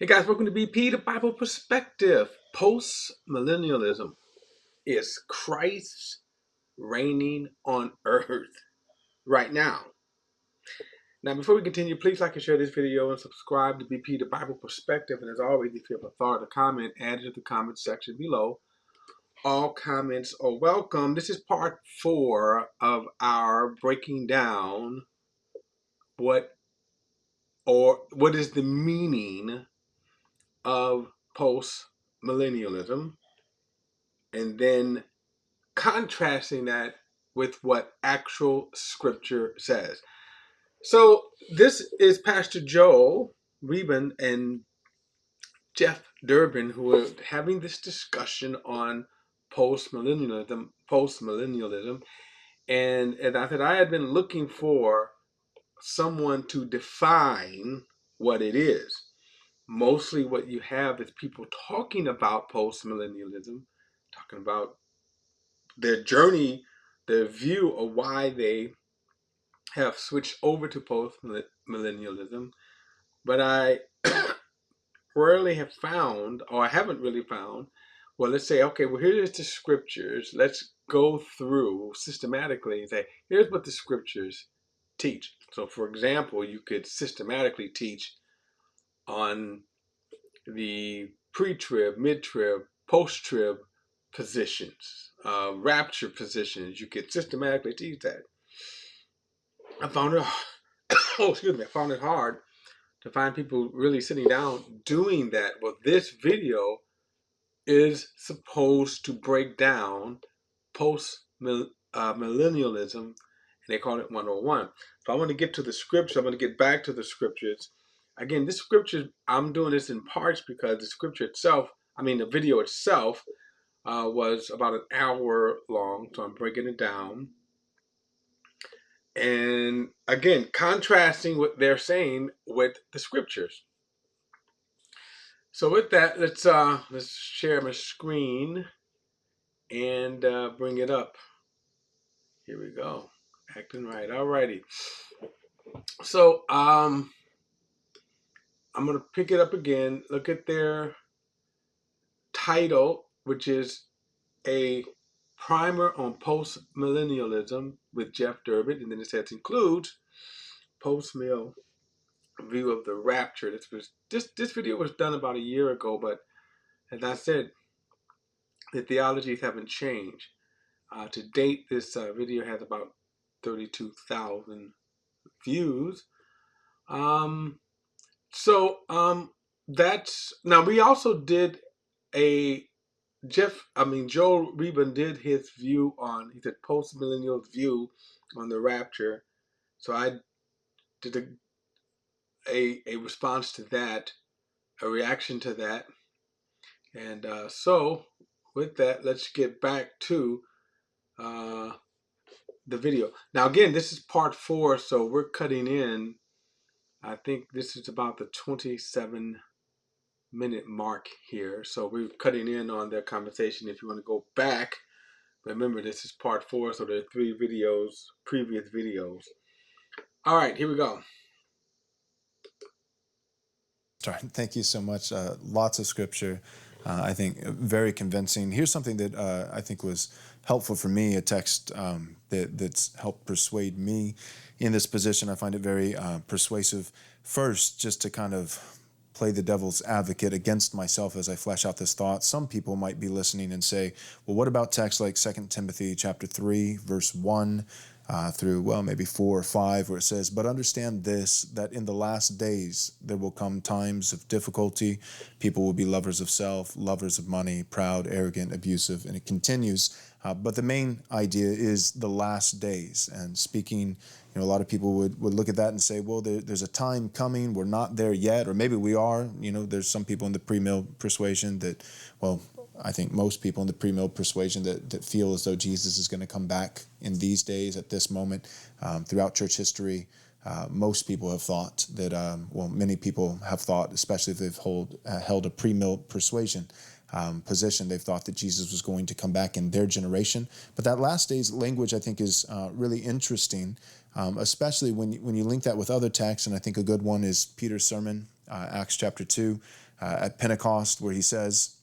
Hey guys, welcome to BP, the Bible Perspective. Postmillennialism is Christ reigning on earth right now. Now, before we continue, please like and share this video and subscribe to BP, the Bible Perspective. And as always, if you have a thought or comment, add it to the comment section below. All comments are welcome. This is part 4 of our breaking down what is the meaning of postmillennialism, and then contrasting that with what actual scripture says. So this is Pastor Joel Reben and Jeff Durbin who are having this discussion on postmillennialism. And I said I had been looking for someone to define what it is. Mostly what you have is people talking about postmillennialism, talking about their journey, their view of why they have switched over to post-millennialism. But I rarely have found, or I haven't really found, well, let's say, okay, well, here's the scriptures. Let's go through systematically and say, here's what the scriptures teach. So, for example, you could systematically teach on the pre-trib, mid-trib, post-trib positions, rapture positions. You could systematically teach that. I found it, I found it hard to find people really sitting down doing that. Well, this video is supposed to break down post-millennialism, and they call it 101. So I want to get to the scripture. I'm going to get back to the scriptures. Again, this scripture, I'm doing this in parts because the scripture itself, the video itself was about an hour long, so I'm breaking it down. And again, contrasting what they're saying with the scriptures. So with that, let's share my screen and bring it up. Here we go. Acting right. Alrighty. So I'm gonna pick it up again. Look at their title, which is a primer on post-millennialism with Jeff Durbin, and then it says includes post-mill view of the rapture. This video was done about a year ago, but as I said, the theologies haven't changed. To date, this video has about 32,000 views. That's now. We also did a Joel Reben did his view on. He said post-millennial view on the rapture. So I did a response to that, a reaction to that. And so with that, let's get back to the video. Now again, this is part 4, so we're cutting in. I think this is about the 27-minute mark here. So we're cutting in on their conversation. If you want to go back, remember this is part 4, so there are 3 videos, previous videos. All right, here we go. Thank you so much. Lots of scripture, I think very convincing. Here's something that I think was helpful for me, a text that's helped persuade me in this position. I find it very persuasive. First, just to kind of play the devil's advocate against myself as I flesh out this thought. Some people might be listening and say, well, what about texts like 2 Timothy chapter 3, verse 1, through, well, maybe 4 or 5, where it says, but understand this, that in the last days there will come times of difficulty. People will be lovers of self, lovers of money, proud, arrogant, abusive, and it continues. But the main idea is the last days. And speaking, a lot of people would look at that and say, well, there's a time coming, we're not there yet, or maybe we are. There's some people in the pre-mill persuasion that, well, I think most people in the pre-mill persuasion that feel as though Jesus is going to come back in these days, at this moment. Throughout church history, most people have thought that, many people have thought, especially if they've held a pre-mill persuasion position, they've thought that Jesus was going to come back in their generation. But that last days language, I think, is really interesting, especially when you link that with other texts. And I think a good one is Peter's sermon, Acts chapter 2. at Pentecost, where he says,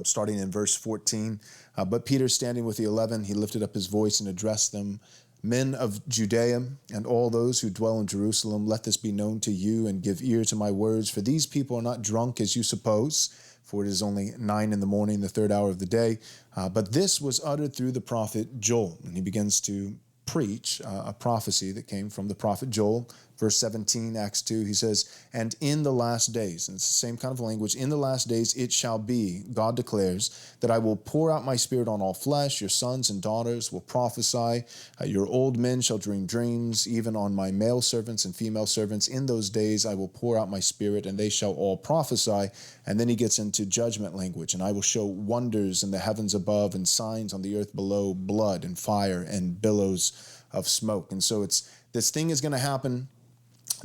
starting in verse 14, but Peter, standing with the 11, he lifted up his voice and addressed them. Men of Judea and all those who dwell in Jerusalem, let this be known to you and give ear to my words. For these people are not drunk as you suppose, for it is only 9 in the morning, the third hour of the day. But this was uttered through the prophet Joel. And he begins to preach a prophecy that came from the prophet Joel. Verse 17, Acts 2, he says, and in the last days, and it's the same kind of language, in the last days it shall be, God declares, that I will pour out my spirit on all flesh. Your sons and daughters will prophesy. Your old men shall dream dreams, even on my male servants and female servants. In those days I will pour out my spirit, and they shall all prophesy. And then he gets into judgment language, and I will show wonders in the heavens above and signs on the earth below, blood and fire and billows of smoke. And so this thing is going to happen.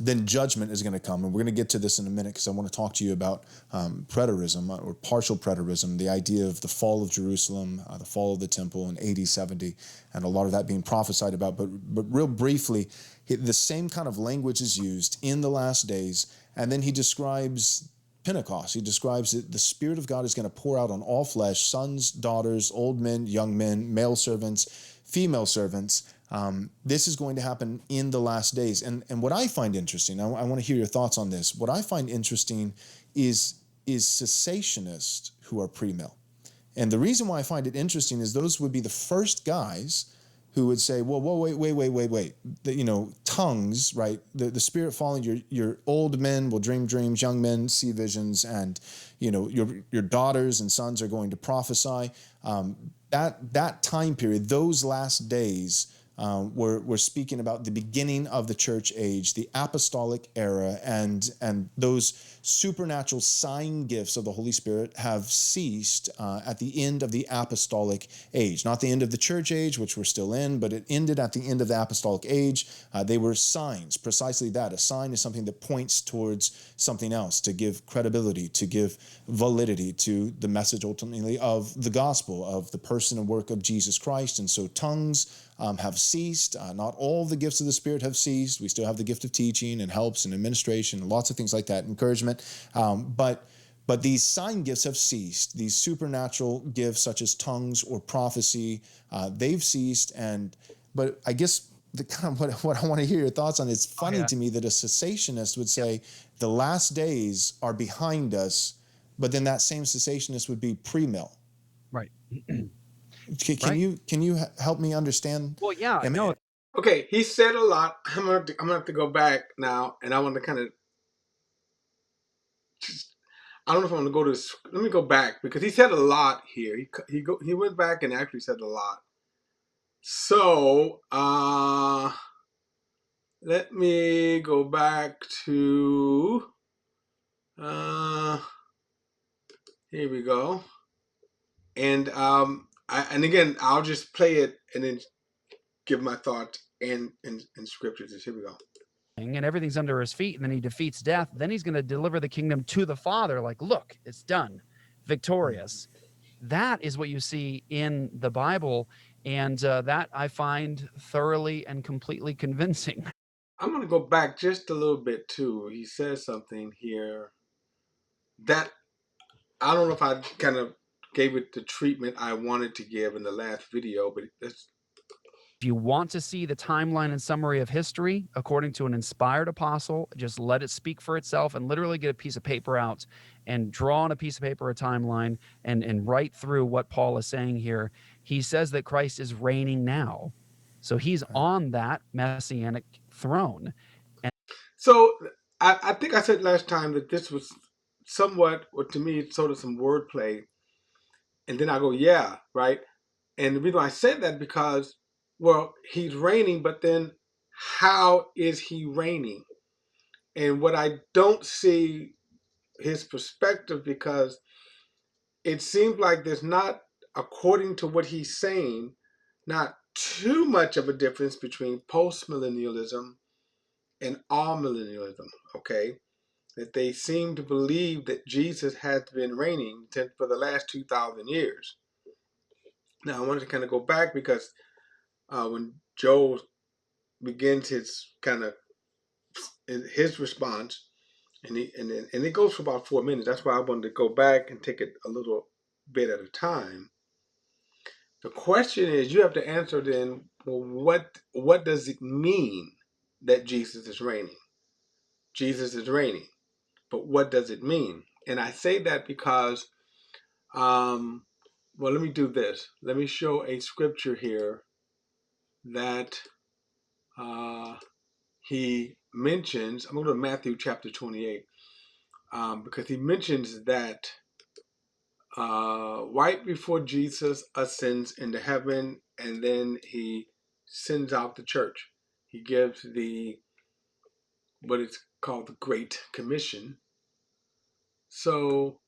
Then judgment is going to come. And we're going to get to this in a minute because I want to talk to you about preterism or partial preterism, the idea of the fall of Jerusalem, the fall of the temple in AD 70, and a lot of that being prophesied about. But real briefly, the same kind of language is used in the last days. And then he describes Pentecost. He describes that the Spirit of God is going to pour out on all flesh, sons, daughters, old men, young men, male servants, female servants. This is going to happen in the last days. And what I find interesting, I want to hear your thoughts on this. What I find interesting is cessationists who are pre-mill. And the reason why I find it interesting is those would be the first guys who would say, well, wait. Tongues, right? The Spirit falling, your old men will dream dreams, young men see visions, and, your daughters and sons are going to prophesy. That time period, those last days, we're speaking about the beginning of the church age, the apostolic era, and those supernatural sign gifts of the Holy Spirit have ceased at the end of the apostolic age. Not the end of the church age, which we're still in, but it ended at the end of the apostolic age. They were signs, precisely that. A sign is something that points towards something else, to give credibility, to give validity to the message ultimately of the gospel, of the person and work of Jesus Christ. And so tongues have ceased. Not all the gifts of the Spirit have ceased. We still have the gift of teaching and helps and administration and lots of things like that, encouragement. But these sign gifts have ceased. These supernatural gifts such as tongues or prophecy, they've ceased. But I guess the kind of what I want to hear your thoughts on, it's funny to me that a cessationist would say the last days are behind us, but then that same cessationist would be pre-mill. Right. Can you help me understand? Well, yeah, no. Okay, he said a lot. I'm gonna have to go back now, and I want to kind of. I don't know if I want to go to this. Let me go back because he said a lot here. He went back and actually said a lot. So let me go back to here we go. And again, I'll just play it and then give my thoughts in scriptures. Here we go. And everything's under his feet, and then he defeats death. Then he's going to deliver the kingdom to the Father. Like, look, it's done, victorious. That is what you see in the Bible, and that I find thoroughly and completely convincing. I'm going to go back just a little bit too. He says something here that I don't know if I kind of gave it the treatment I wanted to give in the last video, but that's. If you want to see the timeline and summary of history according to an inspired apostle, just let it speak for itself and literally get a piece of paper out and draw on a piece of paper a timeline and write through what Paul is saying here. He says that Christ is reigning now. So he's on that messianic throne. So I think I said last time that this was somewhat, or to me, it's sort of some wordplay. And then I go, yeah, right. And the reason I said that because, well, he's reigning, but then how is he reigning? And what I don't see his perspective, because it seems like there's not, according to what he's saying, not too much of a difference between postmillennialism and amillennialism, okay? That they seem to believe that Jesus has been reigning for the last 2,000 years. Now, I wanted to kind of go back because when Joel begins his kind of his response, And it goes for about 4 minutes. That's why I wanted to go back and take it a little bit at a time. The question is, you have to answer then, well, what does it mean that Jesus is reigning? Jesus is reigning, but what does it mean? And I say that because, well, let me do this. Let me show a scripture here that he mentions. I'm going to go to Matthew chapter 28, because he mentions that right before Jesus ascends into heaven, and then he sends out the church. He gives what is called the Great Commission. So,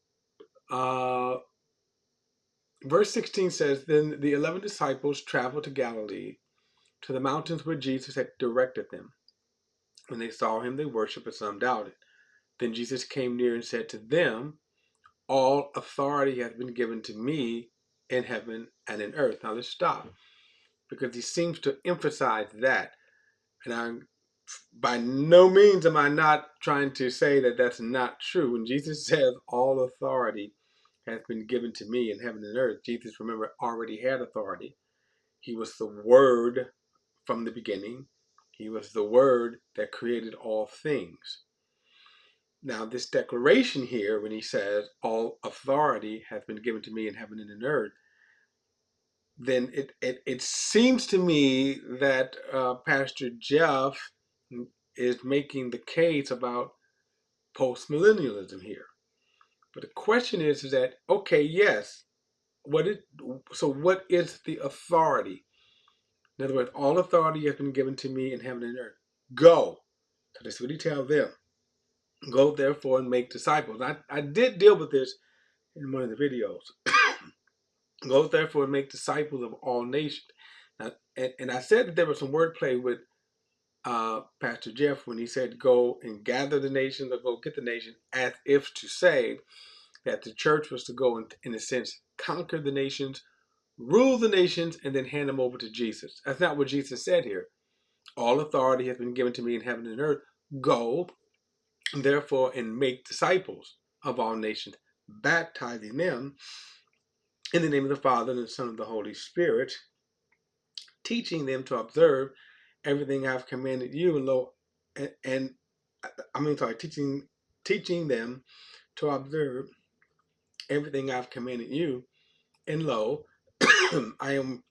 verse 16 says, "Then the 11 disciples traveled to Galilee, to the mountains where Jesus had directed them. When they saw him, they worshipped, but some doubted. Then Jesus came near and said to them, 'All authority has been given to me in heaven and in earth.'" Now let's stop, because he seems to emphasize that. And by no means am I not trying to say that that's not true. When Jesus says all authority has been given to me in heaven and earth, Jesus, remember, already had authority. He was the Word from the beginning. He was the Word that created all things. Now, this declaration here, when he says all authority has been given to me in heaven and in earth, then it seems to me that Pastor Jeff is making the case about postmillennialism here. But the question is that, okay, yes, what is the authority? In other words, all authority has been given to me in heaven and earth. Go. So that's what he tells them. Go therefore and make disciples. I did deal with this in one of the videos. Go therefore and make disciples of all nations. Now, and I said that there was some wordplay with Pastor Jeff when he said go and gather the nations or go get the nation, as if to say that the church was to go and, in a sense, conquer the nations, rule the nations, and then hand them over to Jesus. That's not what Jesus said here. All authority has been given to me in heaven and earth. Go, therefore, and make disciples of all nations, baptizing them in the name of the Father and the Son and the Holy Spirit, teaching them to observe everything I've commanded you. Teaching them to observe everything I've commanded you. And lo, I am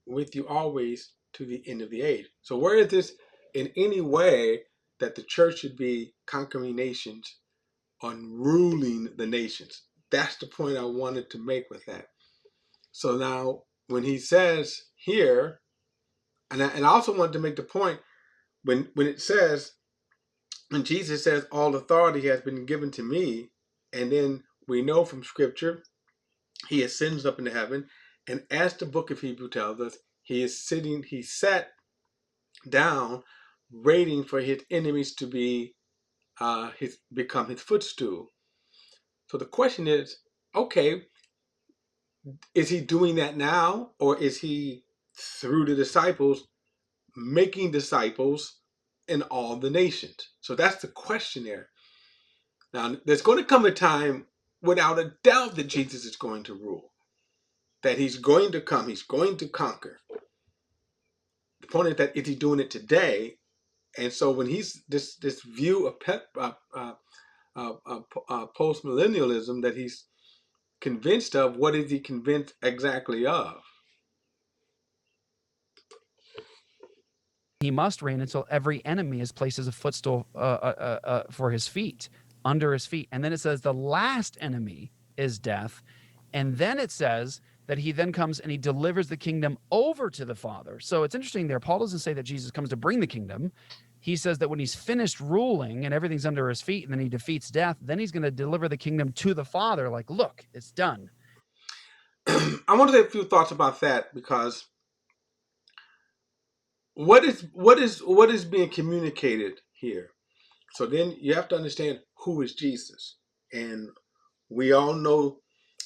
with you always to the end of the age. So where is this in any way that the church should be conquering nations, on ruling the nations? That's the point I wanted to make with that. So now when he says here, and I also wanted to make the point when Jesus says all authority has been given to me, and then we know from scripture he ascends up into heaven, and as the book of Hebrew tells us, he sat down waiting for his enemies to become his footstool. So the question is, okay, is he doing that now, or is he, through the disciples, making disciples in all the nations? So that's the question there. Now, there's going to come a time, without a doubt, that Jesus is going to rule, that he's going to come, he's going to conquer. The point is that, is he doing it today? And so when he's this view of post-millennialism that he's convinced of, what is he convinced exactly of? He must reign until every enemy is placed as a footstool for his feet, under his feet. And then it says the last enemy is death. And then it says that he then comes and he delivers the kingdom over to the Father. So it's interesting there. Paul doesn't say that Jesus comes to bring the kingdom. He says that when he's finished ruling and everything's under his feet and then he defeats death, then he's going to deliver the kingdom to the Father. Like, look, it's done. I want to say a few thoughts about that, because what is being communicated here? So then you have to understand, who is Jesus. And we all know,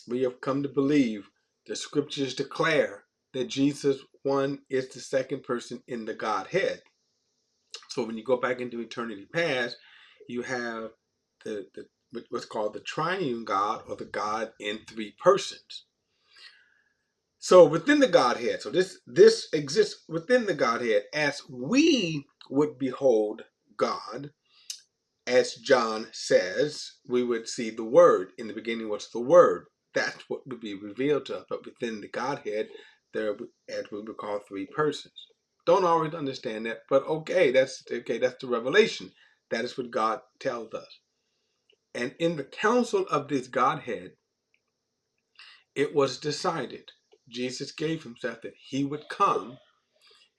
we have come to believe, the scriptures declare that Jesus, one, is the second person in the Godhead. So when you go back into eternity past, you have the what's called the triune God, or the God in three persons. So within the Godhead, so this exists within the Godhead as we would behold God. As John says, we would see the Word. In the beginning was the Word. That's what would be revealed to us. But within the Godhead, there, as we would call, three persons. Don't always understand that, but okay. That's the revelation. That is what God tells us. And in the council of this Godhead, it was decided. Jesus gave himself that he would come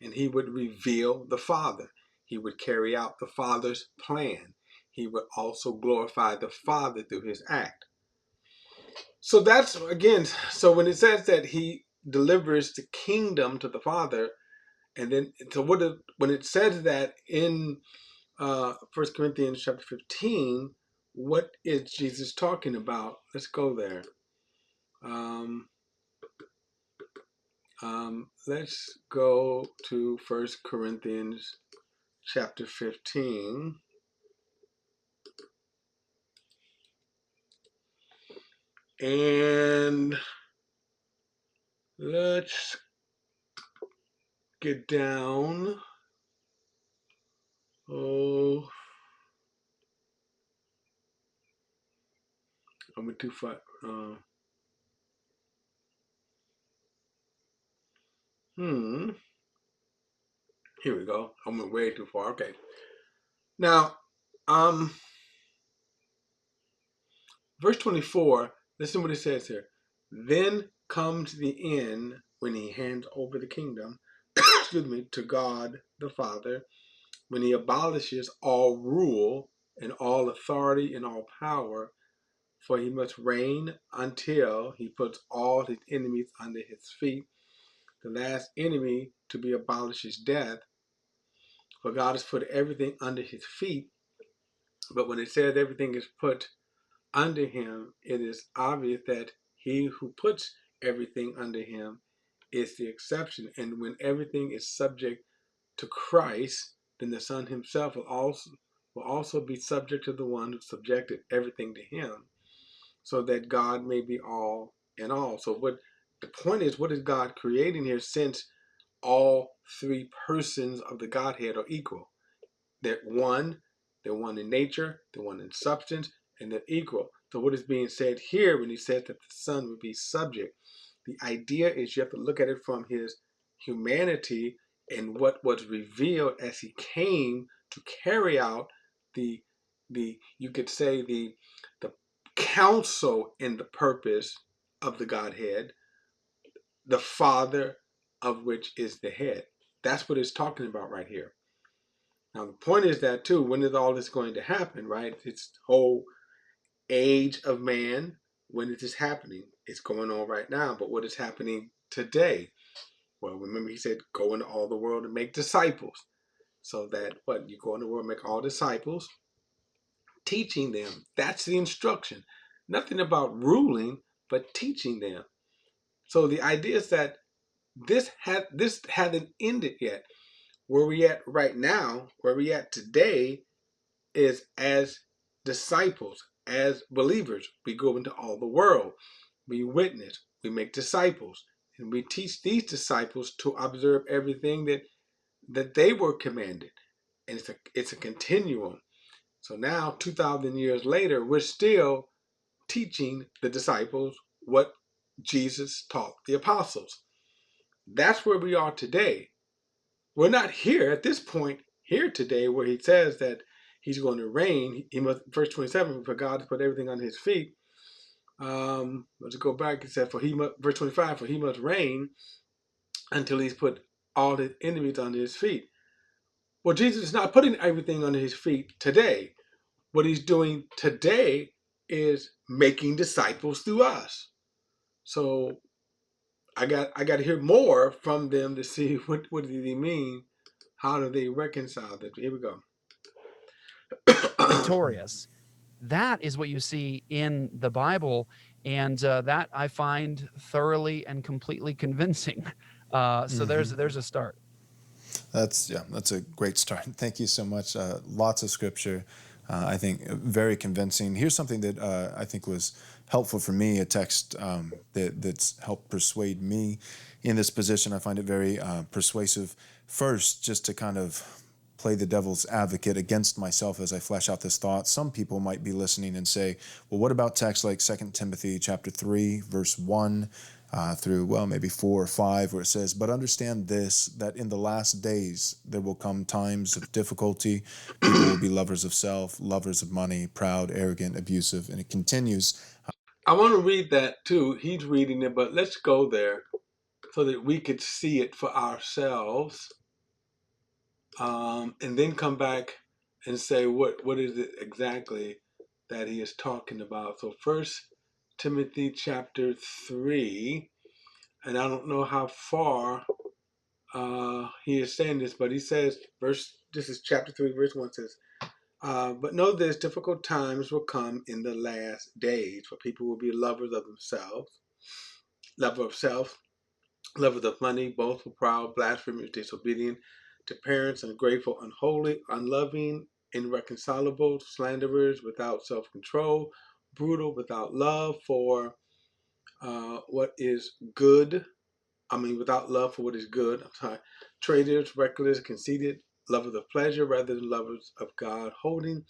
and he would reveal the Father. He would carry out the Father's plan. He would also glorify the Father through his act. So that's, again, so when it says that he delivers the kingdom to the Father, and then, so when it says that in 1 Corinthians chapter 15, what is Jesus talking about? Let's go there. Um, let's go to 1 Corinthians chapter 15. And let's get down. Oh, I went too far. Hmm. Here we go. I went way too far. Okay. Now, um, verse 24. Listen what it says here. Then comes the end when he hands over the kingdom, excuse me, to God the Father, when he abolishes all rule and all authority and all power, for he must reign until he puts all his enemies under his feet. The last enemy to be abolished is death, for God has put everything under his feet. But when it says everything is put under him, it is obvious that he who puts everything under him is the exception. And when everything is subject to Christ, then the Son himself will also be subject to the one who subjected everything to him, so that God may be all in all. So what the point is, what is God creating here, since all three persons of the Godhead are equal? They're one in nature, they're one in substance, and they're equal. So what is being said here when he says that the Son would be subject? The idea is you have to look at it from his humanity and what was revealed as he came to carry out the you could say the counsel and the purpose of the Godhead, the Father of which is the head. That's what it's talking about right here. Now the point is that too, when is all this going to happen, right? It's the whole age of man. When is this happening? It's going on right now, but what is happening today? Well, remember he said, go into all the world and make disciples. So that what? You go in the world, make all disciples, teaching them. That's the instruction. Nothing about ruling, but teaching them. So the idea is that this hasn't ended yet. Where we at right now, where we at today, is as disciples, as believers. We go into all the world. We witness. We make disciples. And we teach these disciples to observe everything that they were commanded. And it's a continuum. So now, 2,000 years later, we're still teaching the disciples what Jesus taught the apostles. That's where we are today. We're not here at this point here today where he says that he's going to reign. He must, verse 27, for God to put everything on his feet. Let's go back. It said, verse 25, for he must reign until he's put all his enemies under his feet. Well, Jesus is not putting everything under his feet today. What he's doing today is making disciples through us. So I got to hear more from them to see what does he mean. How do they reconcile that? Here we go. Victorious. That is what you see in the Bible, and that I find thoroughly and completely convincing. So there's a start. That's a great start. Thank you so much. Lots of scripture, I think very convincing. Here's something that I think was helpful for me, a text that's helped persuade me in this position. I find it very persuasive. First, just to kind of play the devil's advocate against myself as I flesh out this thought. Some people might be listening and say, well, what about texts like 2 Timothy chapter 3, verse 1 through, well, maybe 4 or 5, where it says, but understand this, that in the last days there will come times of difficulty. People will be lovers of self, lovers of money, proud, arrogant, abusive, and it continues. I want to read that too. He's reading it, but let's go there so that we could see it for ourselves, and then come back and say what is it exactly that he is talking about. So First Timothy chapter 3, and I don't know how far he is saying this, but he says, this is chapter 3, verse 1 says, but know this, difficult times will come in the last days, for people will be lovers of themselves, lover of self, lovers of money, boastful, proud, blasphemous, disobedient to parents, ungrateful, unholy, unloving, irreconcilable, slanderers, without self-control, brutal, without love for what is good. Without love for what is good. I'm sorry. Traitors, reckless, conceited, lovers of pleasure rather than lovers of God, holding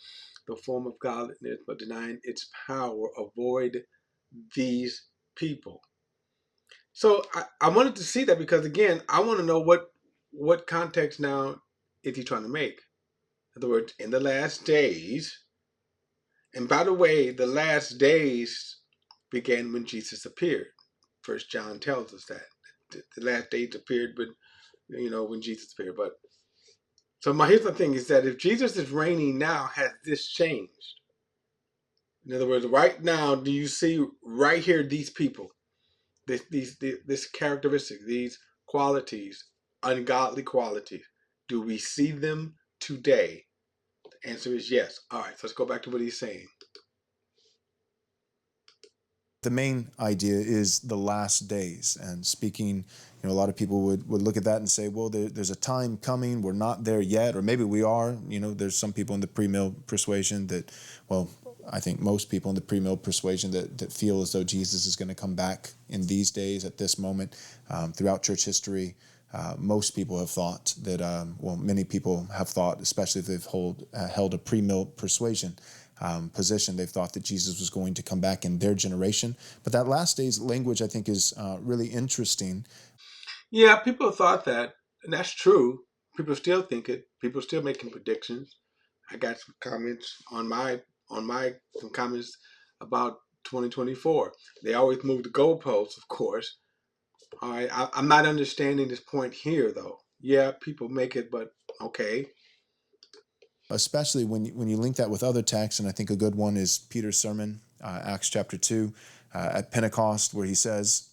the form of godliness but denying its power. Avoid these people. So I wanted to see that because again, I want to know what context now is he trying to make. In other words, in the last days, and by the way, the last days began when Jesus appeared. First John tells us that the last days appeared when Jesus appeared. But so here's the thing: is that if Jesus is reigning now, has this changed? In other words, right now, do you see right here these people, this characteristic, these qualities, ungodly qualities? Do we see them today? The answer is yes. All right, so let's go back to what he's saying. The main idea is the last days. And speaking, a lot of people would look at that and say, well, there's a time coming, we're not there yet, or maybe we are. There's some people in the pre-mill persuasion that, well, I think most people in the pre-mill persuasion that feel as though Jesus is going to come back in these days at this moment. Throughout church history, most people have thought that, many people have thought, especially if they've held a pre-mill persuasion position, they've thought that Jesus was going to come back in their generation. But that last days language, I think, is really interesting. Yeah, people thought that, and that's true. People still think it. People still making predictions. I got some comments on my some comments about 2024. They always move the goalposts, of course. All right, I'm not understanding this point here, though. Yeah, people make it, but okay. Especially when you link that with other texts, and I think a good one is Peter's sermon, Acts chapter 2, at Pentecost, where he says,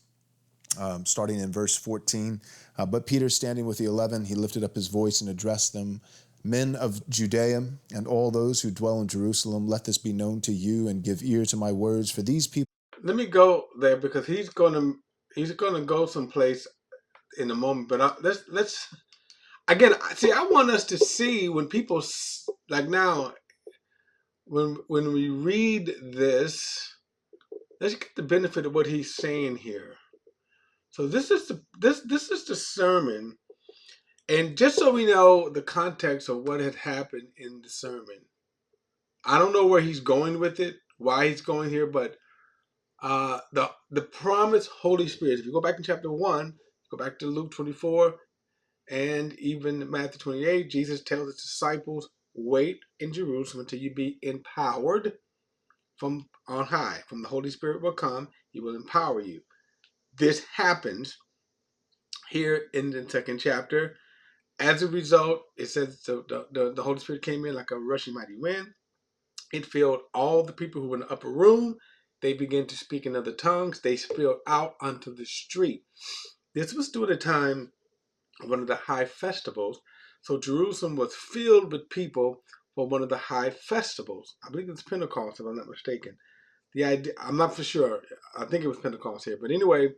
starting in verse 14, but Peter, standing with the 11, he lifted up his voice and addressed them, men of Judea and all those who dwell in Jerusalem, let this be known to you and give ear to my words, for these people. Let me go there because he's gonna go someplace in a moment. But let's again. See, I want us to see when people like now when we read this. Let's get the benefit of what he's saying here. So this is the sermon, and just so we know the context of what had happened in the sermon. I don't know where he's going with it, why he's going here, but the promised Holy Spirit. If you go back in chapter 1, go back to Luke 24, and even Matthew 28, Jesus tells his disciples, "Wait in Jerusalem until you be empowered from on high. From the Holy Spirit will come; He will empower you." This happens here in the second chapter. As a result, it says the Holy Spirit came in like a rushing mighty wind. It filled all the people who were in the upper room. They began to speak in other tongues. They spilled out onto the street. This was during the time of one of the high festivals. So Jerusalem was filled with people for one of the high festivals. I believe it's Pentecost, if I'm not mistaken. The idea, I'm not for sure. I think it was Pentecost here. But anyway,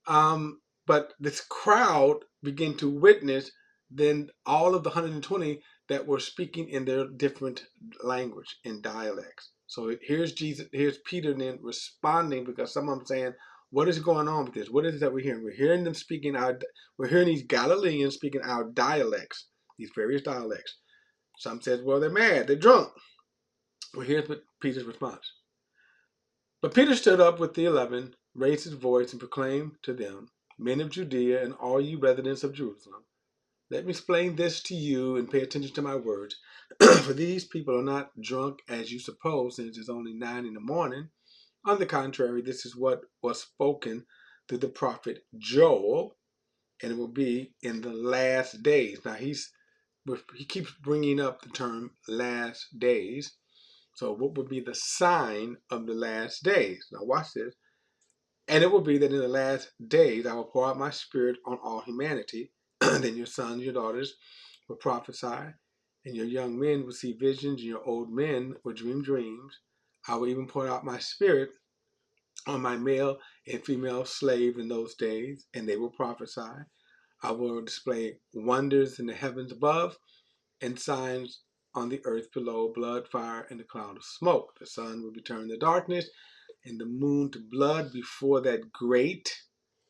but this crowd began to witness than all of the 120 that were speaking in their different language in dialects. So here's Peter then responding, because some of them saying, what is going on with this? What is it that we're hearing? We're hearing these Galileans speaking our dialects, these various dialects. Some says, well, they're mad, they're drunk. Well, here's what Peter's response. But Peter stood up with the 11, raised his voice, and proclaimed to them, men of Judea and all you residents of Jerusalem, let me explain this to you and pay attention to my words. For these people are not drunk as you suppose, since it's only 9 in the morning. On the contrary, this is what was spoken through the prophet Joel, and it will be in the last days. Now he keeps bringing up the term last days. So what would be the sign of the last days? Now watch this. And it will be that in the last days I will pour out my spirit on all humanity. Then your sons, your daughters will prophesy, and your young men will see visions, and your old men will dream dreams. I will even pour out my spirit on my male and female slaves in those days, and they will prophesy. I will display wonders in the heavens above and signs on the earth below, blood, fire, and a cloud of smoke. The sun will be turned to darkness and the moon to blood before that great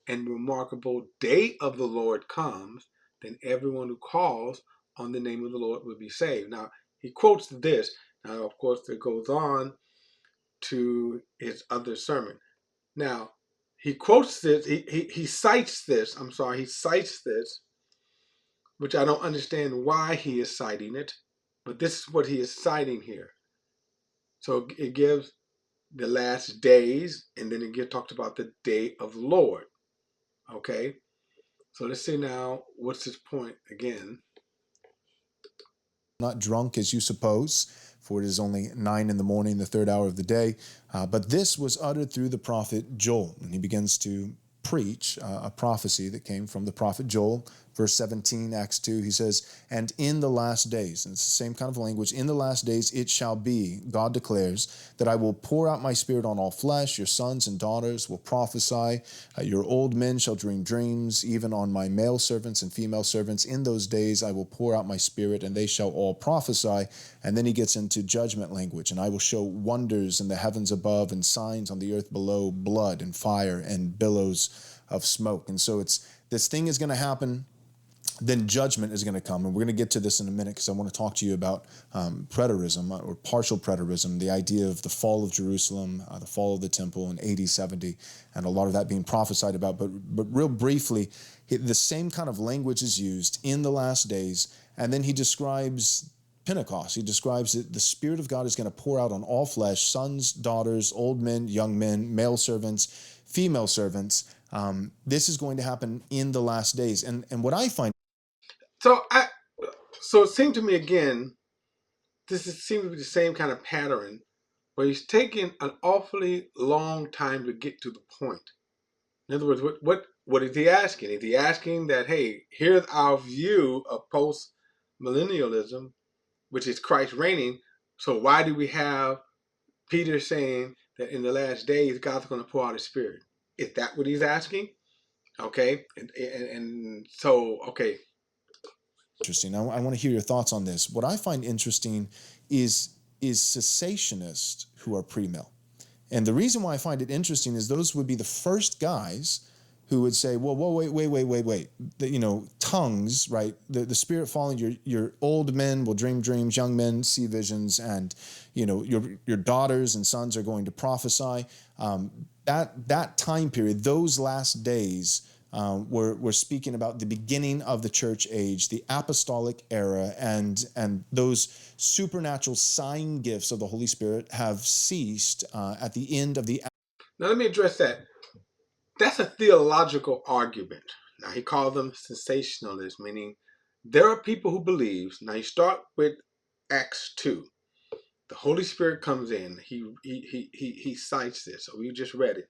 and remarkable day of the Lord comes. Then everyone who calls on the name of the Lord will be saved. Now, he quotes this. Now, of course, it goes on to his other sermon. Now, he quotes this, he cites this, he cites this, which I don't understand why he is citing it, but this is what he is citing here. So it gives the last days, and then it talks about the day of the Lord. Okay, so let's see now, what's his point again? Not drunk as you suppose, for it is only 9 in the morning, the third hour of the day. But this was uttered through the prophet Joel. And he begins to preach a prophecy that came from the prophet Joel. Verse 17, Acts 2, he says, and in the last days, and it's the same kind of language, in the last days it shall be, God declares, that I will pour out my spirit on all flesh. Your sons and daughters will prophesy. Your old men shall dream dreams, even on my male servants and female servants. In those days I will pour out my spirit, and they shall all prophesy. And then he gets into judgment language, and I will show wonders in the heavens above and signs on the earth below, blood and fire and billows of smoke. And so this thing is going to happen. Then judgment is going to come. And we're going to get to this in a minute, because I want to talk to you about preterism or partial preterism, the idea of the fall of Jerusalem, the fall of the temple in AD 70, and a lot of that being prophesied about. But real briefly, the same kind of language is used in the last days. And then he describes Pentecost. He describes that the Spirit of God is going to pour out on all flesh, sons, daughters, old men, young men, male servants, female servants. This is going to happen in the last days. And what I find... So it seemed to me again, seems to be the same kind of pattern, where he's taking an awfully long time to get to the point. In other words, what is he asking? Is he asking that, hey, here's our view of post-millennialism, which is Christ reigning, so why do we have Peter saying that in the last days God's going to pour out his spirit? Is that what he's asking? Okay, and so, okay. Interesting. I want to hear your thoughts on this. What I find interesting is cessationists who are pre-mill. And the reason why I find it interesting is those would be the first guys who would say, well, wait. Tongues, right? The Spirit falling, your old men will dream dreams, young men see visions, and, your daughters and sons are going to prophesy. That time period, those last days, we're speaking about the beginning of the church age, the apostolic era, and those supernatural sign gifts of the Holy Spirit have ceased at the end of the... Now let me address that. That's a theological argument. Now he called them sensationalists, meaning there are people who believe. Now you start with Acts 2. The Holy Spirit comes in. He cites this. So we just read it.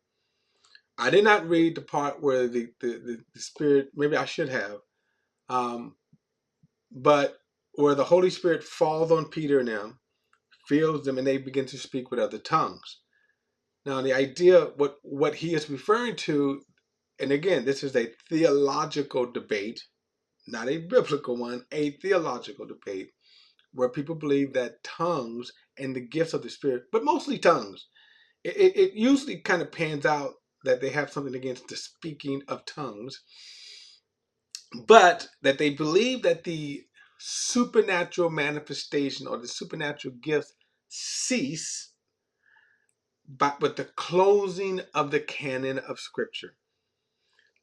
I did not read the part where the Spirit, maybe I should have, but where the Holy Spirit falls on Peter and them, fills them, and they begin to speak with other tongues. Now the idea, what he is referring to, and again, this is a theological debate, not a biblical one, a theological debate, where people believe that tongues and the gifts of the Spirit, but mostly tongues, it usually kind of pans out that they have something against the speaking of tongues, but that they believe that the supernatural manifestation or the supernatural gifts cease with the closing of the canon of Scripture.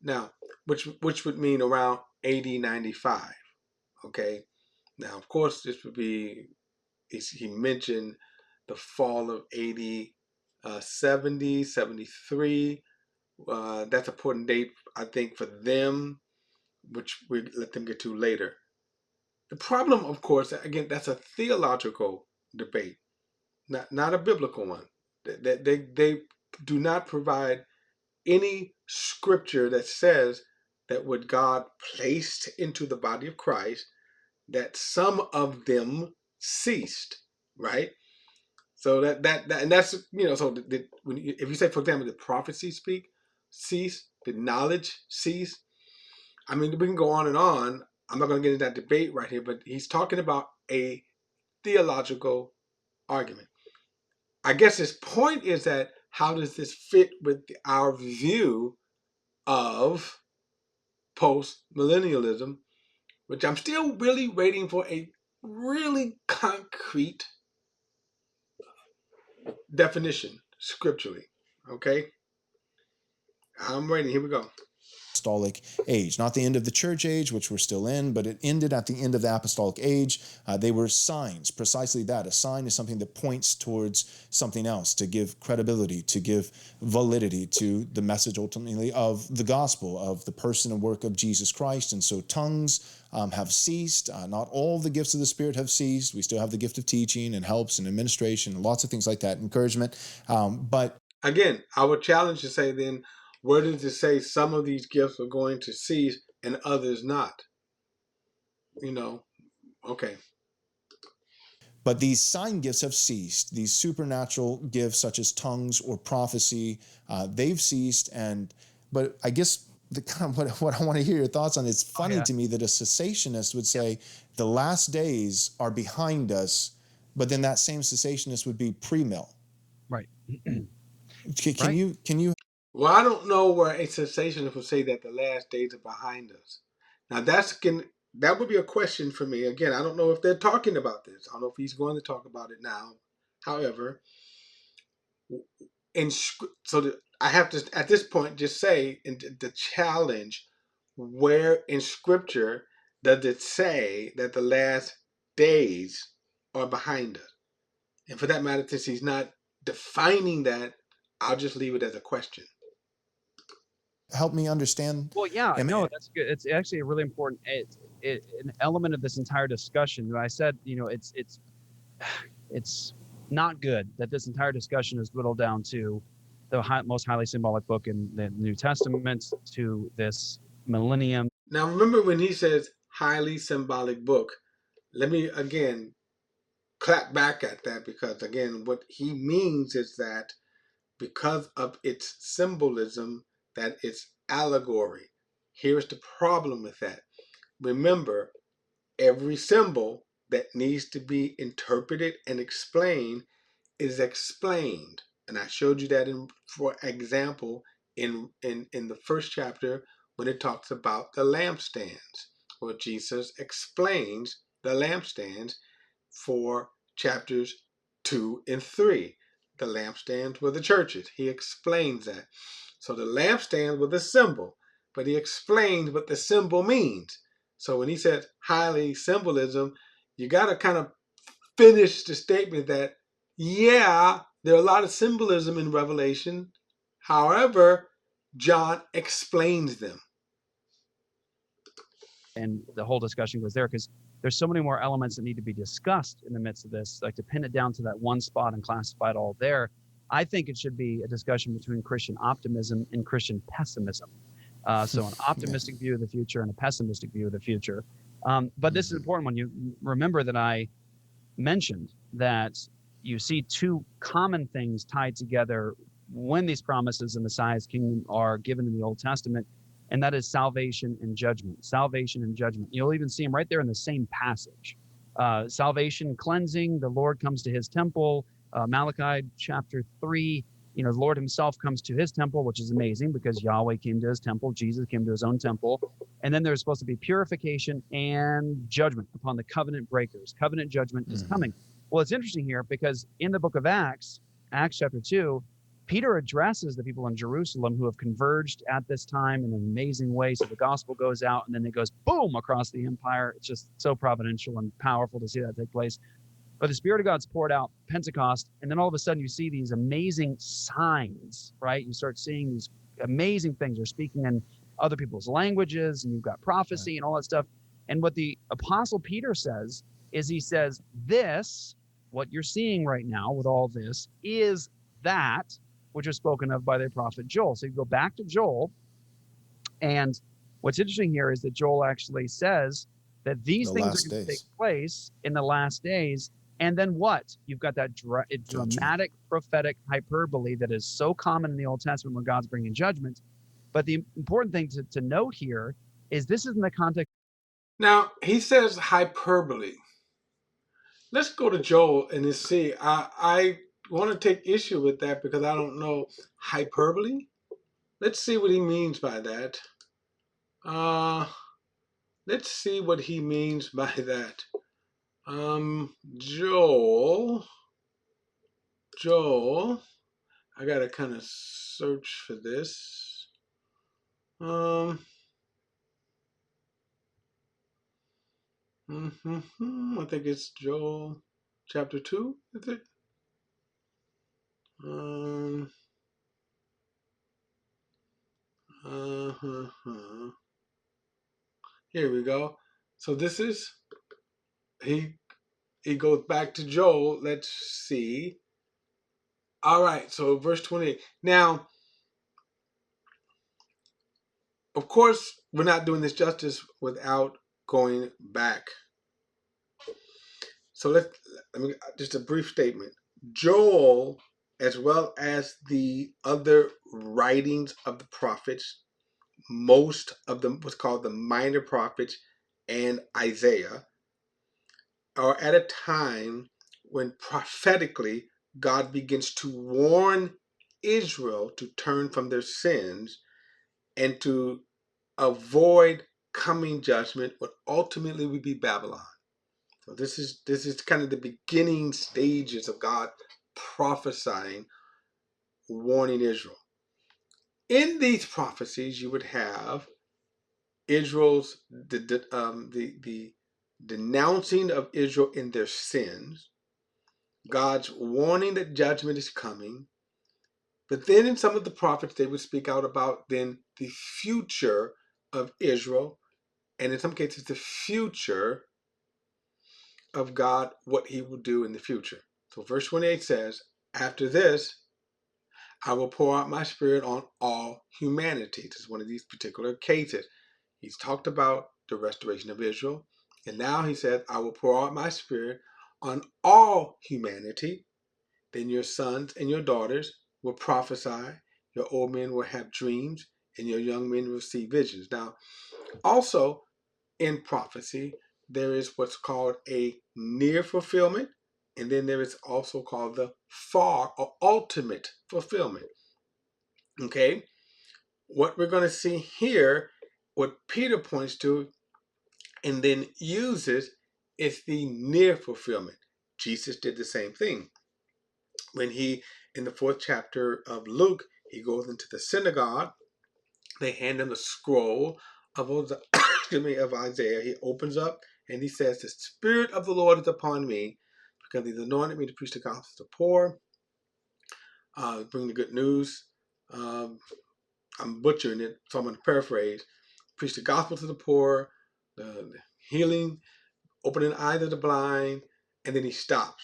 Now, which would mean around AD 95. Okay. Now, of course, this would be, he mentioned the fall of AD 70, 73. That's an important date, I think, for them, which we let them get to later. The problem, of course, again, that's a theological debate, not a biblical one. They do not provide any scripture that says that what God placed into the body of Christ, that some of them ceased, right? So that and that's, so if you say, for example, did prophecy cease? Did knowledge cease? I mean, we can go on and on. I'm not going to get into that debate right here, but he's talking about a theological argument. I guess his point is that how does this fit with our view of post-millennialism, which I'm still really waiting for a really concrete definition scripturally. Okay? I'm waiting. Here we go. Apostolic age, not the end of the church age, which we're still in, but it ended at the end of the apostolic age. They were signs, precisely that. A sign is something that points towards something else, to give credibility, to give validity to the message ultimately of the gospel, of the person and work of Jesus Christ. And so tongues have ceased. Not all the gifts of the Spirit have ceased. We still have the gift of teaching and helps and administration and lots of things like that, encouragement. But again, I would challenge to say then, where does it say some of these gifts are going to cease and others not? Okay. But these sign gifts have ceased. These supernatural gifts, such as tongues or prophecy, they've ceased. But I guess the kind of what I want to hear your thoughts on. It's funny to me that a cessationist would say the last days are behind us, but then that same cessationist would be pre-mill. Right. Can you? Well, I don't know where a cessationist would say that the last days are behind us. Now that would be a question for me. Again, I don't know if they're talking about this. I don't know if he's going to talk about it now. However, I have to at this point just say, in the challenge, where in Scripture does it say that the last days are behind us? And for that matter, since he's not defining that, I'll just leave it as a question. Help me understand. Well, yeah, no, that's good. It's actually a really important an element of this entire discussion. I said, it's not good that this entire discussion is whittled down to the most highly symbolic book in the New Testament, to this millennium. Now, remember when he says highly symbolic book, let me again clap back at that, because again, what he means is that because of its symbolism, that it's allegory. Here's the problem with that. Remember, every symbol that needs to be interpreted and explained is explained. And I showed you that for example, in the first chapter, when it talks about the lampstands, where Jesus explains the lampstands for chapters 2 and 3. The lampstands were the churches. He explains that. So the lampstands were the symbol, but he explains what the symbol means. So when he says highly symbolism, you got to kind of finish the statement that, yeah, there are a lot of symbolism in Revelation. However, John explains them. And the whole discussion goes there because there's so many more elements that need to be discussed in the midst of this, like to pin it down to that one spot and classify it all there. I think it should be a discussion between Christian optimism and Christian pessimism. So an optimistic view of the future and a pessimistic view of the future. But this is important when you remember that I mentioned that you see two common things tied together when these promises in Messiah's kingdom are given in the Old Testament. and that is salvation and judgment. Salvation and judgment. You'll even see them right there in the same passage. Salvation, cleansing, the Lord comes to his temple. Malachi chapter 3, the Lord himself comes to his temple, which is amazing because Yahweh came to his temple, Jesus came to his own temple. And then there's supposed to be purification and judgment upon the covenant breakers. Covenant judgment is coming. Well, it's interesting here because in the book of Acts chapter 2, Peter addresses the people in Jerusalem who have converged at this time in an amazing way. So the gospel goes out and then it goes boom across the empire. It's just so providential and powerful to see that take place. But the Spirit of God's poured out Pentecost, and then all of a sudden you see these amazing signs, right? You start seeing these amazing things. You're speaking in other people's languages, and you've got prophecy and all that stuff. And what the Apostle Peter says is he says, this, what you're seeing right now with all this, is that which was spoken of by the prophet Joel. So you go back to Joel, and what's interesting here is that Joel actually says that these things are going to take place in the last days. And then what? You've got that dramatic prophetic hyperbole that is so common in the Old Testament when God's bringing judgment. But the important thing to note here is this is in the context. Now, he says hyperbole. Let's go to Joel and just see. I want to take issue with that because I don't know hyperbole. Let's see what he means by that. Let's see what he means by that. Joel, I gotta kind of search for this. I think it's Joel chapter 2, is it? Here we go. So this is, he goes back to Joel. Let's see. All right, so verse 28. Now, of course, we're not doing this justice without going back. So let me just a brief statement. Joel, as well as the other writings of the prophets, most of them what's called the minor prophets and Isaiah, are at a time when prophetically God begins to warn Israel to turn from their sins and to avoid coming judgment, what ultimately would be Babylon. So this is kind of the beginning stages of God prophesying, warning Israel. In these prophecies, you would have Israel's the denouncing of Israel in their sins, God's warning that judgment is coming. But then in some of the prophets, they would speak out about then the future of Israel, and in some cases, the future of God, what he will do in the future. So verse 28 says, after this, I will pour out my spirit on all humanity. This is one of these particular cases. He's talked about the restoration of Israel. And now he said, I will pour out my spirit on all humanity. Then your sons and your daughters will prophesy. Your old men will have dreams, and your young men will see visions. Now, also in prophecy, there is what's called a near fulfillment, and then there is also called the far or ultimate fulfillment. Okay? What we're going to see here, what Peter points to and then uses, is the near fulfillment. Jesus did the same thing. When he, in the 4th chapter of Luke, he goes into the synagogue, they hand him a scroll of Isaiah. He opens up and he says, the Spirit of the Lord is upon me because he's anointed me to preach the gospel to the poor, bring the good news. I'm butchering it, so I'm going to paraphrase. Preach the gospel to the poor, the healing, opening the eyes of the blind, and then he stops.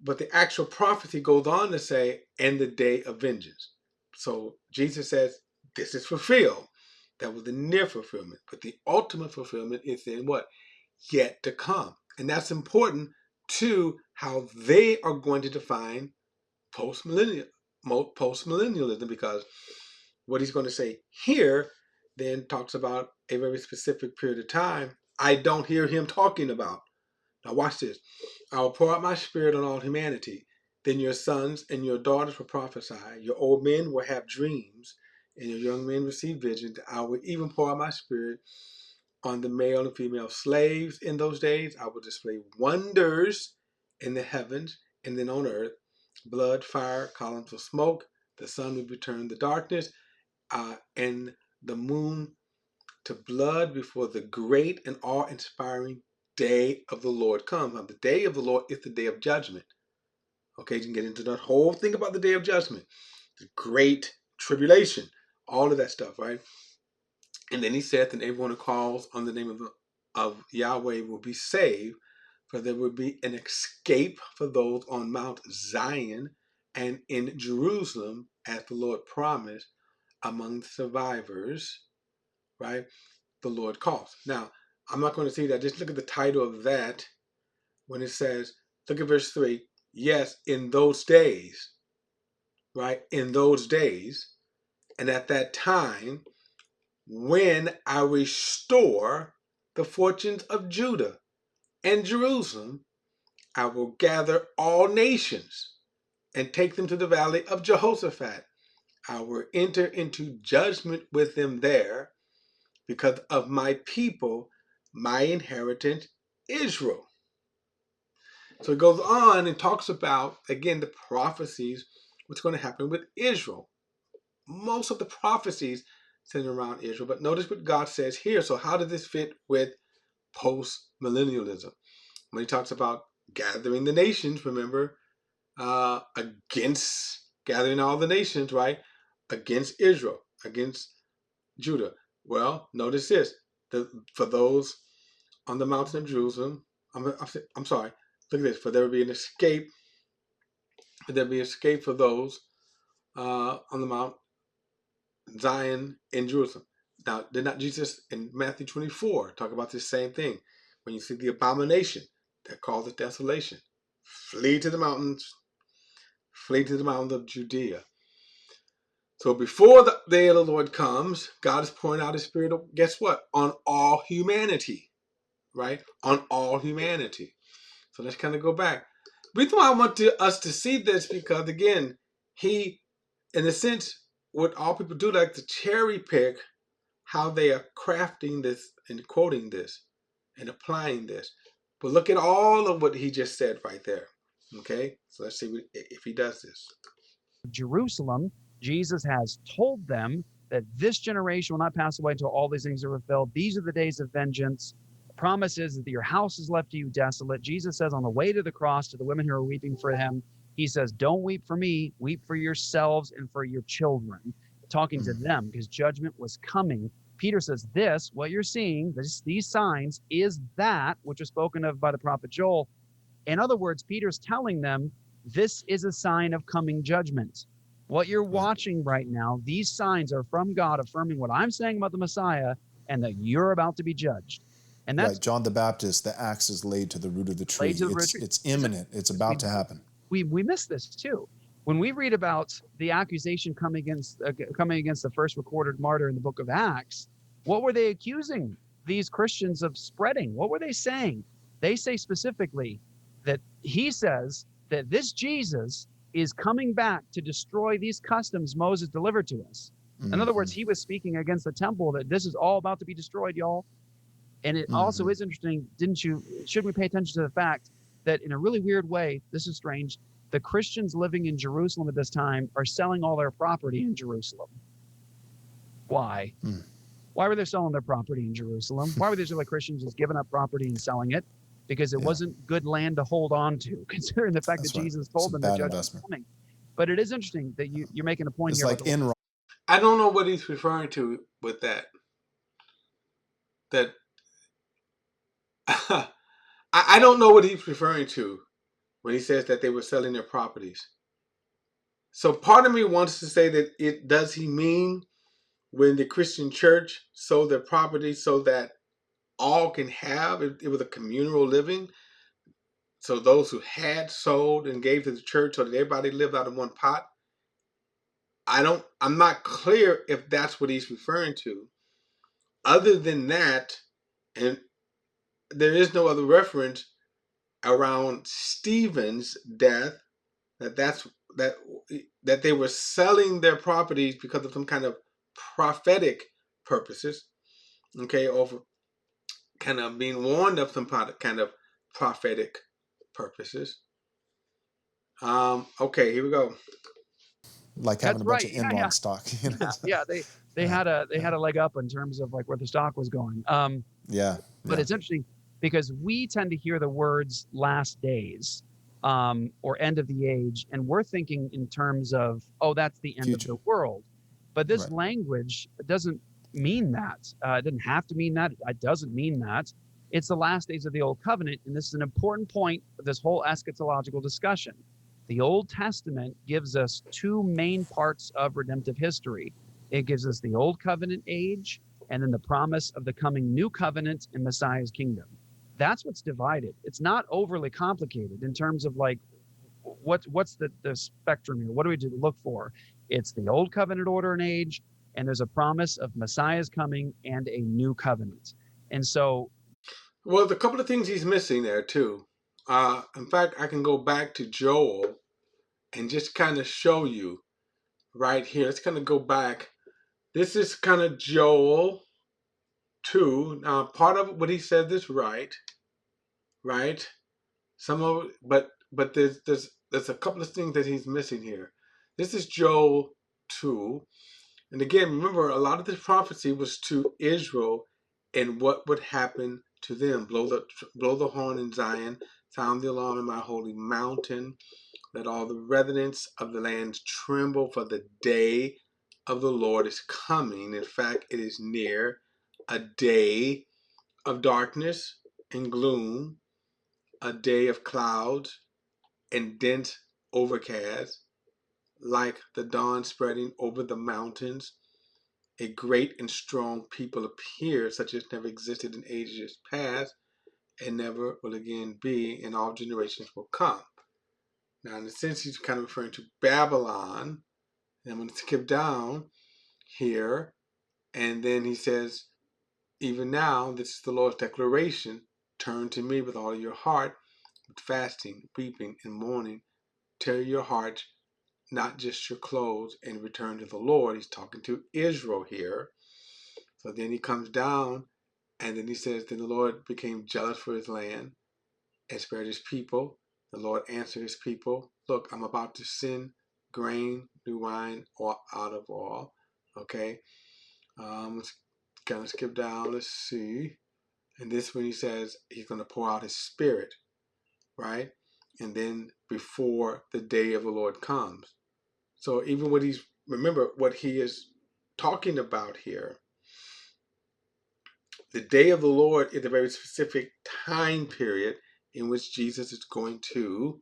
But the actual prophecy goes on to say, and the day of vengeance. So Jesus says, this is fulfilled. That was the near fulfillment. But the ultimate fulfillment is in what? Yet to come. And that's important to how they are going to define postmillennialism, because what he's going to say here then talks about a very specific period of time I don't hear him talking about. Now watch this. I will pour out my spirit on all humanity. Then your sons and your daughters will prophesy. Your old men will have dreams, and your young men receive visions. I will even pour out my spirit on the male and female slaves in those days. I will display wonders in the heavens and then on earth, blood, fire, columns of smoke. The sun will be turned to darkness, and the moon to blood before the great and awe-inspiring day of the Lord comes. Now, the day of the Lord is the day of judgment. Okay, you can get into that whole thing about the day of judgment, the great tribulation, all of that stuff, right? And then he said that everyone who calls on the name of Yahweh will be saved, for there will be an escape for those on Mount Zion and in Jerusalem, as the Lord promised, among the survivors, right? The Lord calls. Now, I'm not going to see that. Just look at the title of that when it says, look at verse 3. Yes, in those days, right? In those days, and at that time, when I restore the fortunes of Judah and Jerusalem, I will gather all nations and take them to the valley of Jehoshaphat. I will enter into judgment with them there because of my people, my inheritance, Israel. So it goes on and talks about, again, the prophecies, what's going to happen with Israel. Most of the prophecies centered around Israel, but notice what God says here. So how does this fit with post-millennialism? When he talks about gathering the nations, remember, against gathering all the nations, right? Against Israel, against Judah. Well, notice this. For those on the mountain of Jerusalem, I'm sorry, look at this. For there will be an escape. There will be escape for those on the Mount Zion in Jerusalem. Now, did not Jesus in Matthew 24 talk about this same thing? When you see the abomination that causes desolation, flee to the mountains, flee to the mountains of Judea. So before the day of the Lord comes, God is pouring out his spirit, guess what? On all humanity, right? On all humanity. So let's kind of go back. The reason why I want us to see this, because again, he, in a sense, what all people do, like to cherry pick how they are crafting this and quoting this and applying this. But look at all of what he just said right there. Okay, so let's see if he does this. Jerusalem, Jesus has told them that this generation will not pass away until all these things are fulfilled. These are the days of vengeance. The promise is that your house is left to you desolate. Jesus says on the way to the cross to the women who are weeping for him, he says, don't weep for me, weep for yourselves and for your children. Talking to them because judgment was coming. Peter says, this, what you're seeing, these signs, is that which was spoken of by the prophet Joel. In other words, Peter's telling them, this is a sign of coming judgment. What you're watching right now, these signs are from God affirming what I'm saying about the Messiah and that you're about to be judged. And that's right. John the Baptist, the axe is laid to the root of the tree. laid to the tree. It's imminent. It's about to happen. We miss this too. When we read about the accusation coming against the first recorded martyr in the book of Acts, what were they accusing these Christians of spreading? What were they saying? They say specifically that he says that this Jesus is coming back to destroy these customs Moses delivered to us. In other words, he was speaking against the temple, that this is all about to be destroyed, y'all. And it also is interesting, shouldn't we pay attention to the fact that in a really weird way, this is strange, the Christians living in Jerusalem at this time are selling all their property in Jerusalem. Why? Why were they selling their property in Jerusalem? Why were the Israelite Christians just giving up property and selling it? Because it wasn't good land to hold on to, considering the fact that Jesus told them the judgment was coming. But it is interesting that you're making a point it's here. Like Enron. I don't know what he's referring to with that. I don't know what he's referring to when he says that they were selling their properties. So part of me wants to say that does he mean when the Christian church sold their property so that all can have, it was a communal living? So those who had sold and gave to the church so that everybody lived out of one pot? I'm not clear if that's what he's referring to. other than that, and there is no other reference around Stephen's death that's that that they were selling their properties because of some kind of prophetic purposes, okay, or kind of being warned of some kind of prophetic purposes. Okay, here we go. Like having That's a bunch right. of Yeah, yeah, Enron stock. You know? yeah, yeah. They Yeah, had a yeah, leg up in terms of like where the stock was going. yeah, But yeah. it's interesting because we tend to hear the words last days, or end of the age, and we're thinking in terms of, oh, that's the end of Future. the world. But this Right. language doesn't mean that. It doesn't have to mean that. It doesn't mean that. It's the last days of the old covenant. And this is an important point of this whole eschatological discussion. The Old Testament gives us two main parts of redemptive history. It gives us the old covenant age and then the promise of the coming new covenant in Messiah's kingdom. That's what's divided. It's not overly complicated in terms of like what's the spectrum here? What do we do to look for? It's the old covenant order and age, and there's a promise of Messiah's coming and a new covenant. And so Well, a couple of things he's missing there too. In fact, I can go back to Joel and just kind of show you right here. Let's kind of go back. This is kind of Joel 2. Now, part of what he said is right, right? Some of it, but there's a couple of things that he's missing here. This is Joel 2. And again, remember, a lot of this prophecy was to Israel and what would happen to them. Blow the horn in Zion, sound the alarm in my holy mountain. Let all the residents of the land tremble, for the day of the Lord is coming. In fact, it is near, a day of darkness and gloom, a day of clouds and dense overcast, like the dawn spreading over the mountains. A great and strong people appear, such as never existed in ages past and never will again be, and all generations will come. Now, in a sense, he's kind of referring to Babylon. And I'm going to skip down here, and then he says, even now, this is the Lord's declaration. Turn to me with all your heart, with fasting, weeping, and mourning. Tear your heart, not just your clothes, and return to the Lord. He's talking to Israel here. So then he comes down, and then he says, then the Lord became jealous for his land and spared his people. The Lord answered his people, look, I'm about to send grain, new wine, or out of all. Okay. Let's kind of skip down. Let's see. And this when he says he's going to pour out his spirit, right? And then before the day of the Lord comes. So even what he's, remember what he is talking about here. The day of the Lord is a very specific time period in which Jesus is going to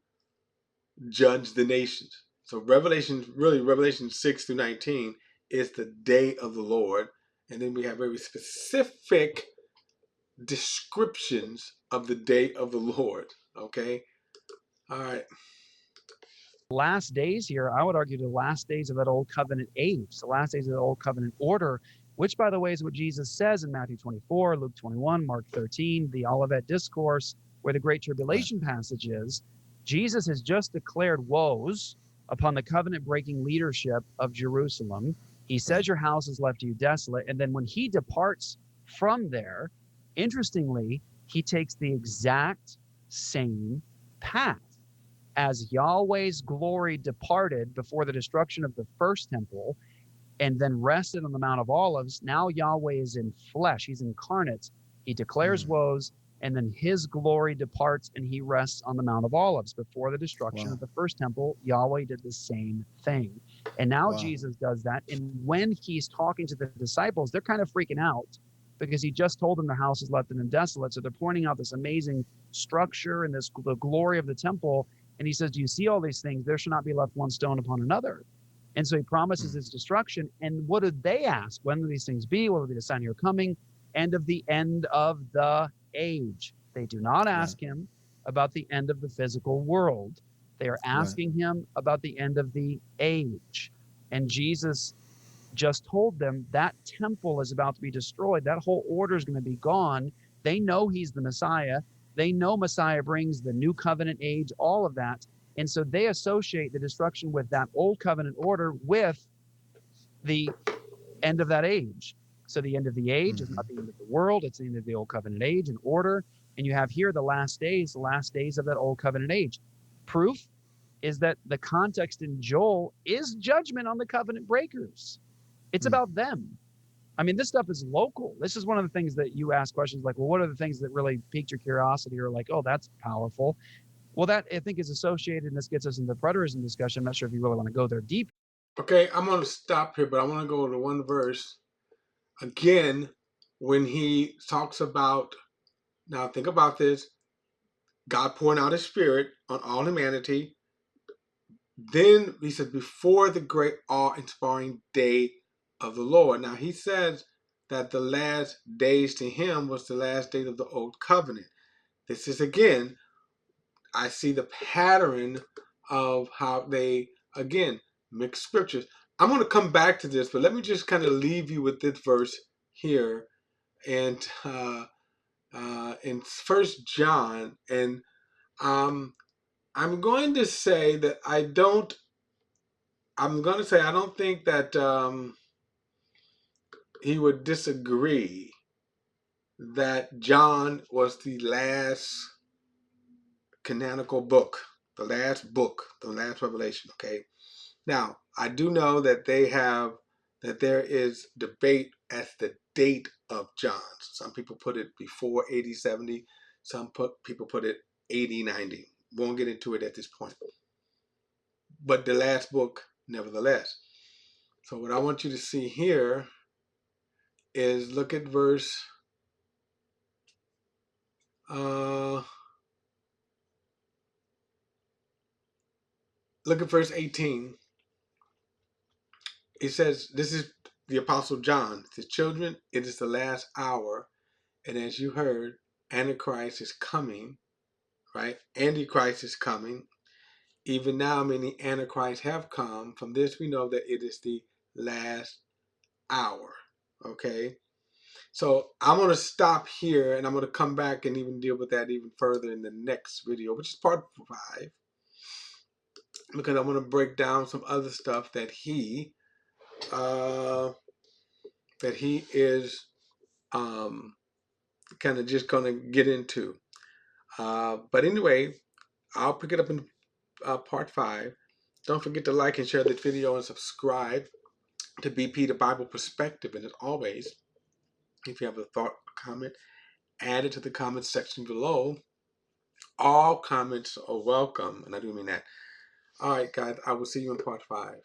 judge the nations. So Revelation 6 through 19 is the day of the Lord. And then we have very specific descriptions of the day of the Lord. Okay. All right. last days here, I would argue the last days of that old covenant age, the last days of the old covenant order, which, by the way, is what Jesus says in Matthew 24, Luke 21, Mark 13, the Olivet Discourse, where the Great Right. Tribulation passage is. Jesus has just declared woes upon the covenant breaking leadership of Jerusalem. He Right. says, your house is left to you desolate. And then when he departs from there, interestingly, he takes the exact same path as Yahweh's glory departed before the destruction of the first temple and then rested on the Mount of Olives. Now Yahweh is in flesh, he's incarnate. He declares Mm. woes, and then his glory departs and he rests on the Mount of Olives. Before the destruction Wow. of the first temple, Yahweh did the same thing. And now Wow. Jesus does that. And when he's talking to the disciples, they're kind of freaking out because he just told them the house is left and desolate. So they're pointing out this amazing structure and this the glory of the temple. And he says, do you see all these things? There shall not be left one stone upon another. And so he promises Mm. its destruction. And what did they ask? When will these things be? What will be the sign of your coming? And of the end of the age. They do not Right. ask him about the end of the physical world. They are Right. asking him about the end of the age. And Jesus just told them that temple is about to be destroyed. That whole order is going to be gone. They know he's the Messiah. They know Messiah brings the new covenant age, all of that. And so they associate the destruction with that old covenant order with the end of that age. So the end of the age is not the end of the world, it's the end of the old covenant age and order. And you have here the last days of that old covenant age. Proof is that the context in Joel is judgment on the covenant breakers. It's Mm. about them. I mean, this stuff is local. This is one of the things that you ask questions like, well, what are the things that really piqued your curiosity or like, oh, that's powerful? Well, that I think is associated, and this gets us into the preterism discussion. I'm not sure if you really want to go there deep. Okay, I'm going to stop here, but I want to go to one verse again when he talks about, now think about this, God pouring out his spirit on all humanity. Then he said, before the great awe-inspiring day of the Lord. Now he says that the last days to him was the last days of the old covenant. This is again, I see the pattern of how they, again, mix scriptures. I'm going to come back to this, but let me just kind of leave you with this verse here. And in First John, and I'm going to say that I don't think that he would disagree that John was the last canonical book, the last book, the last revelation. Okay. Now, I do know that there is debate as the date of John. Some people put it before 80, 70. People put it 80, 90. Won't get into it at this point. But the last book, nevertheless. So what I want you to see here is look at verse uh, look at verse 18. It says, this is the Apostle John. It says, children, it is the last hour. And as you heard, Antichrist is coming, right? Antichrist is coming. Even now, many Antichrists have come. From this, we know that it is the last hour, okay? So I'm going to stop here, and I'm going to come back and even deal with that even further in the next video, which is part 5, because I want to break down some other stuff that he is kind of just going to get into. But anyway, I'll pick it up in part 5. Don't forget to like and share this video and subscribe to BP the Bible Perspective. And as always, if you have a thought or comment, add it to the comments section below. All comments are welcome, and I do mean that. All right, guys, I will see you in part 5.